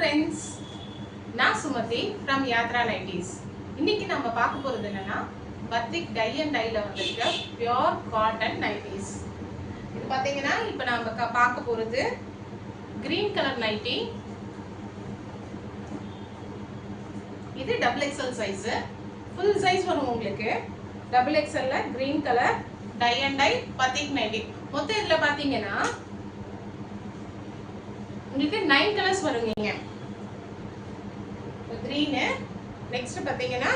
friends, நான் Sumathi from Yatra Nighties. இன்னைக்கு நம்ம பார்க்க போறது என்னன்னா பத்திக் டை அண்ட் டைல வந்திருக்க பியூர் காட்டன் நைட்டிஸ். இது பாத்தீங்கன்னா இப்போ நாம பார்க்க போறது green color நைட்டி. இது double XL size, full size வரும் உங்களுக்கு. டபுள் எக்ஸ்எல்ல green color tie and dye batik nighty. மொத்தம் இதுல பாத்தீங்கன்னா உங்களுக்கு 9 கலர்ஸ் வருங்க. green, next பாத்தீங்கன்னா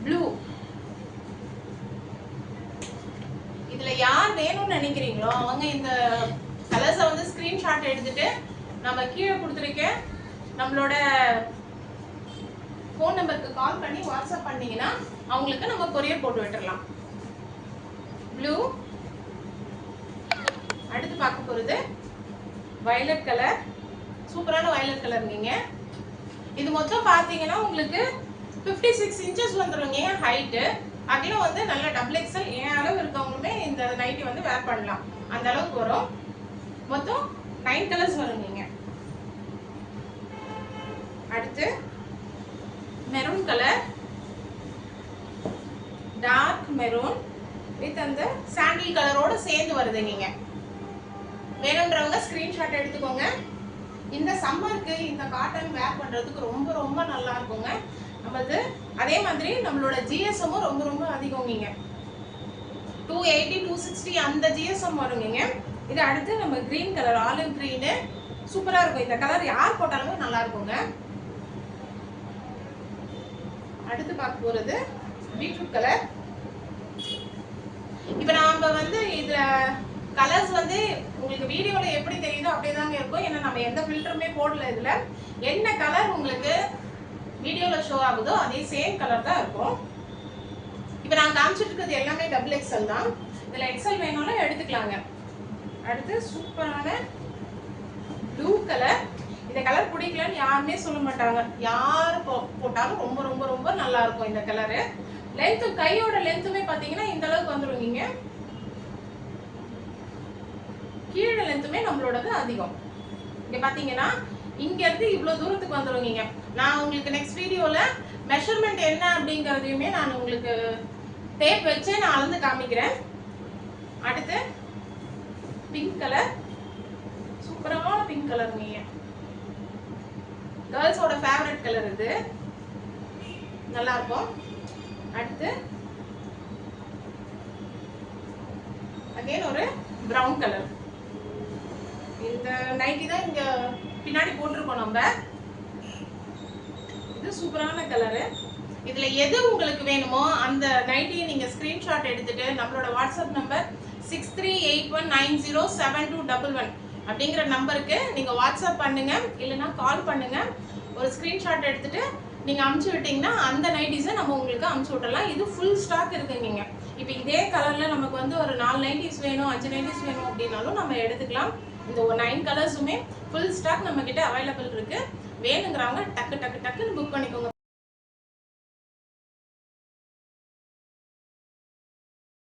blue. இதுல யார் வேணும்னு நினைக்கிறீங்களோ அவங்க இந்த கலர்ஸை வந்து ஸ்கிரீன்ஷாட் எடுத்துட்டு நம்ம கீழே கொடுத்துருக்க நம்மளோட ஃபோன் நம்பருக்கு கால் பண்ணி வாட்ஸ்அப் பண்ணீங்கன்னா அவங்களுக்கு நம்ம கொரியர் போட்டு விட்டுறலாம். ப்ளூ. அடுத்து பார்க்க போறது வயலட் கலர். சூப்பரான வயலட் கலர். நீங்க இது மொத்தம் பாத்தீங்கன்னா உங்களுக்கு 56 இன்ச்சஸ் வந்துருங்க ஹைட். அகலம் வந்து நல்ல டபுள் எக்ஸ்எல் ஏன் அளவு இருக்கவங்களுமே இந்த நைட்டி வந்து வேர் பண்ணலாம், அந்த அளவுக்கு வரும். மொத்தம் 9 கலர்ஸ் வருங்க. அடுத்து maroon colour, dark maroon with அந்த சாண்டில் கலரோட சேர்ந்து வருதுங்க. வேணும்ன்றவங்க ஸ்கிரீன்ஷாட் எடுத்துக்கோங்க. இந்த சம்மருக்கு இந்த காட்டன் வேர் பண்றதுக்கு ரொம்ப ரொம்ப நல்லா இருக்குங்க. நமது அதே மாதிரி நம்மளோட ஜிஎஸ்எம்மும் ரொம்ப ரொம்ப அதிகங்க. 280 260 அந்த ஜிஎஸ்எம் வருங்க. இது அடுத்து நம்ம கிரீன் கலர், ஆலிவ் கிரீன். சூப்பரா இருக்கும் இந்த கலர், யார் போட்டாலுமே நல்லா இருக்குங்க. அடுத்து பார்க்க போறது பீட்ரூட் கலர். இப்போ நாம வந்து இதுல கலர்ஸ் வந்து உங்களுக்கு வீடியோல எப்படி தெரியுதோ அப்படியே தாங்க இருக்கும். ஏன்னா நம்ம எந்த ஃபில்டருமே போடல. இதுல என்ன கலர் உங்களுக்கு வீடியோல ஷோ ஆகுதோ அதே சேம் கலர் தான் இருக்கும். இப்போ நான் காமிச்சிட்டு இருக்கிறது எல்லாமே டபுள் எக்ஸ்எல் தான். இதுல எக்ஸ்எல் வேணும்னா எடுத்துக்கலாங்க. அடுத்து சூப்பரான ப்ளூ கலர். இந்த கலர் பிடிக்கலன்னு யாருமே சொல்ல மாட்டாங்க. யார் போட்டாலும் ரொம்ப ரொம்ப ரொம்ப நல்லா இருக்கும் இந்த கலரு. லென்த், கையோட லென்த்துமே பாத்தீங்கன்னா இந்த அளவுக்கு வந்துருவீங்க. கீழே லென்த்துமே நம்மளோடது அதிகம். இங்க பாத்தீங்கன்னா இங்க இருந்து இவ்வளவு தூரத்துக்கு வந்துருவீங்க. நான் உங்களுக்கு நெக்ஸ்ட் வீடியோல மெஷர்மெண்ட் என்ன அப்படிங்கறதையுமே நான் உங்களுக்கு டேப் வச்சு நான் அளந்து காமிக்கிறேன். அடுத்து பிங்க் கலர். சூப்பரான பிங்க் கலர். நீங்க கேர்ள்ஸோட ஃபேவரட் கலர் இது, நல்லா இருக்கும். அடுத்து அகைன் ஒரு பிரவுன் கலர். இந்த நைட்டி தான் இங்க பின்னாடி போட்டிருக்கோம் நம்ம. இது சூப்பரான கலரு. இதுல எது உங்களுக்கு வேணுமோ அந்த நைட்டியை நீங்க ஸ்கிரீன்ஷாட் எடுத்துட்டு நம்மளோட வாட்ஸ்அப் நம்பர் 6381907211 அப்படிங்கிற நம்பருக்கு நீங்க வாட்ஸ்அப் பண்ணுங்க, இல்லைன்னா கால் பண்ணுங்க. ஒரு ஸ்கிரீன்ஷாட் எடுத்துட்டு நீங்க அனுப்பிச்சு விட்டீங்கன்னா அந்த நைட்டிஸை நம்ம உங்களுக்கு அனுப்பிச்சு விடலாம். இது ஃபுல் ஸ்டாக் இருக்குங்க. இப்போ இதே கலர்ல நமக்கு வந்து ஒரு 4 நைட்டிஸ் வேணும், 5 நைட்டிஸ் வேணும் அப்படின்னாலும் நம்ம எடுத்துக்கலாம். இந்த 9 கலர்ஸுமே ஃபுல் ஸ்டாக் நம்ம கிட்ட அவைலபிள் இருக்கு. வேணுங்கிறவங்க டக்கு டக்கு டக்குன்னு புக் பண்ணிக்கோங்க.